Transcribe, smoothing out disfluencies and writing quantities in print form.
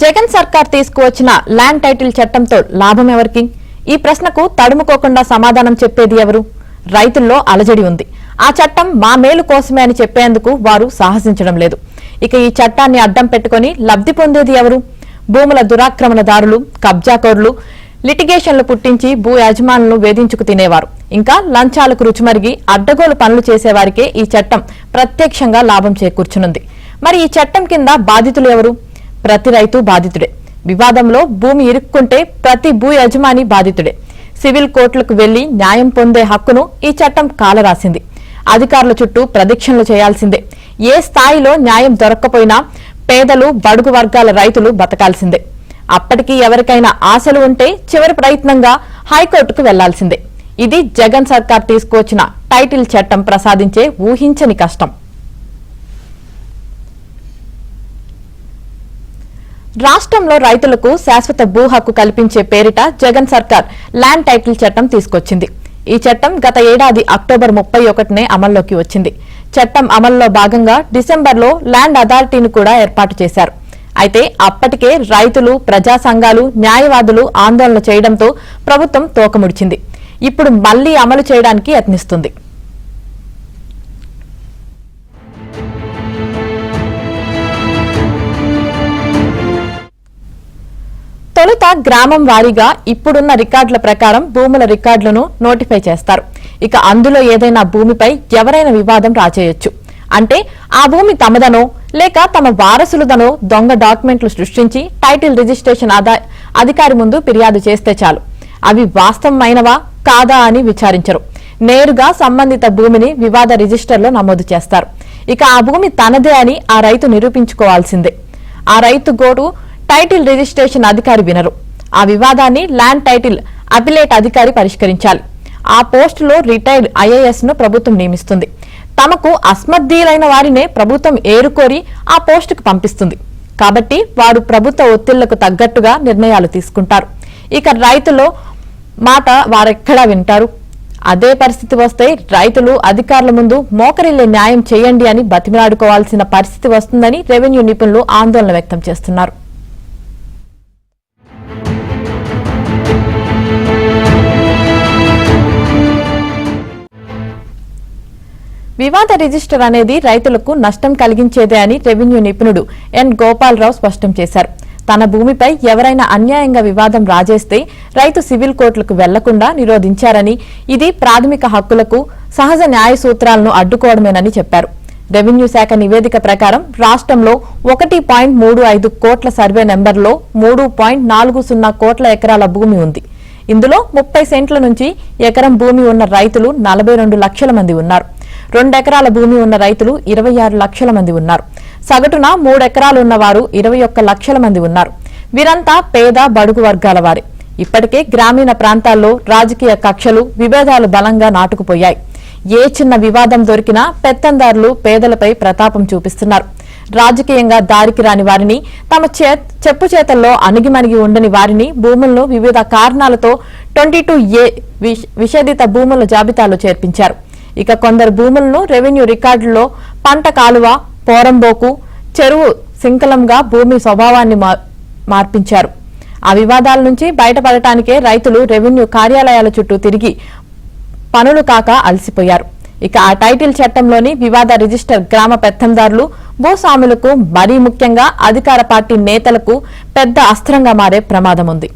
జగన్ సర్కార్ తీసుకువచ్చిన land title చట్టంతో లాభం ఎవరికి? ఈ ప్రశ్నకు తడుముకోకుండా సమాధానం చెప్పేది ఎవరు? రైతుల్లో అలజడి ఉంది. ఆ చట్టం మా మేలు కోసమే అని చెప్పేందుకు వారు సాహసించడం లేదు. ఇక ఈ చట్టాన్ని అడ్డం పెట్టుకుని లబ్ధి పొందేది ఎవరు? భూముల దురాక్రమణదారులు, కబ్జాకోర్లు, లిటిగేషన్లు పుట్టించి భూ యజమానులను వేధించుకు తినేవారు, ఇంకా లంచాలకు రుచిమరిగి అడ్డగోలు పనులు చేసేవారికే ఈ చట్టం ప్రత్యక్షంగా లాభం చేకూర్చనుంది. మరి ఈ చట్టం కింద బాధితులు ఎవరు? ప్రతి రైతు బాధితుడే. వివాదంలో భూమి ఇరుక్కుంటే ప్రతి భూ యజమాని బాధితుడే. సివిల్ కోర్టులకు వెళ్లి న్యాయం పొందే హక్కును ఈ చట్టం కాలరాసింది. అధికారుల చుట్టూ ప్రదక్షిణలు చేయాల్సిందే. ఏ స్థాయిలో న్యాయం దొరక్కపోయినా పేదలు, బడుగు వర్గాల రైతులు బతకాల్సిందే. అప్పటికీ ఎవరికైనా ఆశలు ఉంటే చివరి ప్రయత్నంగా హైకోర్టుకు వెళ్లాల్సిందే. ఇది జగన్ సర్కార్ తీసుకువచ్చిన టైటిల్ చట్టం ప్రసాదించే ఊహించని కష్టం. రాష్ట్రంలో రైతులకు శాశ్వత భూ హక్కు కల్పించే పేరిట జగన్ సర్కార్ ల్యాండ్ టైటిల్ చట్టం తీసుకొచ్చింది. ఈ చట్టం గత ఏడాది అక్టోబర్ 31నే అమల్లోకి వచ్చింది. చట్టం అమల్లో భాగంగా డిసెంబర్లో ల్యాండ్ అథారిటీని కూడా ఏర్పాటు చేశారు. అయితే అప్పటికే రైతులు, ప్రజా సంఘాలు, న్యాయవాదులు ఆందోళన చేయడంతో ప్రభుత్వం తోకముడిచింది. ఇప్పుడు మళ్లీ అమలు చేయడానికి యత్నిస్తుంది. తొలుత గ్రామం వారీగా ఇప్పుడున్న రికార్డుల ప్రకారం భూముల రికార్డులను నోటిఫై చేస్తారు. ఇక అందులో ఏదైనా భూమిపై ఎవరైనా వివాదం రాచేయొచ్చు. అంటే ఆ భూమి తమదనో లేక తమ వారసులదనో దొంగ డాక్యుమెంట్లు సృష్టించి టైటిల్ రిజిస్ట్రేషన్ అధికారి ముందు ఫిర్యాదు చేస్తే చాలు. అవి వాస్తవమైనవా కాదా అని విచారించరు. నేరుగా సంబంధిత భూమిని వివాద రిజిస్టర్లో నమోదు చేస్తారు. ఇక ఆ భూమి తనదే అని ఆ రైతు నిరూపించుకోవాల్సిందే. ఆ రైతు గోడు టైటిల్ రిజిస్ట్రేషన్ అధికారి వినరు. ఆ వివాదాన్ని ల్యాండ్ టైటిల్ అపిలేట్ అధికారి పరిష్కరించాలి. ఆ పోస్టులో రిటైర్డ్ ఐఏఎస్ ను ప్రభుత్వం నియమిస్తుంది. తమకు అస్మద్దీలైన వారినే ప్రభుత్వం ఏరుకోరి ఆ పోస్టుకు పంపిస్తుంది. కాబట్టి వారు ప్రభుత్వ ఒత్తిళ్లకు తగ్గట్టుగా నిర్ణయాలు తీసుకుంటారు. ఇక రైతుల మాట వారెక్కడా వింటారు? అదే పరిస్థితి వస్తే రైతులు అధికారుల ముందు మోకరిల్లే న్యాయం చేయండి అని బతిమిలాడుకోవాల్సిన పరిస్థితి వస్తుందని రెవెన్యూ నిపుణులు ఆందోళన వ్యక్తం చేస్తున్నారు. వివాద రిజిస్టర్ అనేది రైతులకు నష్టం కలిగించేదే అని రెవెన్యూ నిపుణుడు ఎన్ గోపాలరావు స్పష్టం చేశారు. తన భూమిపై ఎవరైనా అన్యాయంగా వివాదం రాజేస్తే రైతు సివిల్ కోర్టులకు వెళ్లకుండా నిరోధించారని, ఇది ప్రాథమిక హక్కులకు, సహజ న్యాయ సూత్రాలను అడ్డుకోవడమేనని చెప్పారు. రెవెన్యూ శాఖ నివేదిక ప్రకారం రాష్ట్రంలో 1.35 కోట్ల సర్వే నెంబర్లో 3.40 కోట్ల ఎకరాల భూమి ఉంది. ఇందులో 30 సెంట్ల నుంచి ఎకరం భూమి ఉన్న రైతులు 42 లక్షల మంది ఉన్నారు. 2 ఎకరాల భూమి ఉన్న రైతులు 26 లక్షల మంది ఉన్నారు. సగటున 3 ఎకరాలు ఉన్నవారు 21 లక్షల మంది ఉన్నారు. వీరంతా పేద, బడుగు వర్గాల వారే. ఇప్పటికే గ్రామీణ ప్రాంతాల్లో రాజకీయ కక్షలు, విభేదాలు బలంగా నాటుకుపోయాయి. ఏ చిన్న వివాదం దొరికినా పెత్తందారులు పేదలపై ప్రతాపం చూపిస్తున్నారు. రాజకీయంగా దారికి రాని వారిని, తమ చెప్పు చేతల్లో అణిగిమణిగి ఉండని వారిని భూములను వివిధ కారణాలతో 22A విషేదిత భూముల జాబితాలో చేర్పించారు. ఇక కొందరు భూములను రెవెన్యూ రికార్డుల్లో పంట కాలువ, పోరంబోకు, చెరువు సింకలంగా భూమి స్వభావాన్ని మార్పించారు. ఆ వివాదాల నుంచి బయటపడటానికే రైతులు రెవెన్యూ కార్యాలయాల చుట్టూ తిరిగి పనులు కాక అలసిపోయారు. ఇక ఆ టైటిల్ చట్టంలోని వివాద రిజిస్టర్ గ్రామ పెత్తందారులు, భూస్వాములకు, మరీ ముఖ్యంగా అధికార పార్టీ నేతలకు పెద్ద అస్త్రంగా మారే ప్రమాదం ఉంది.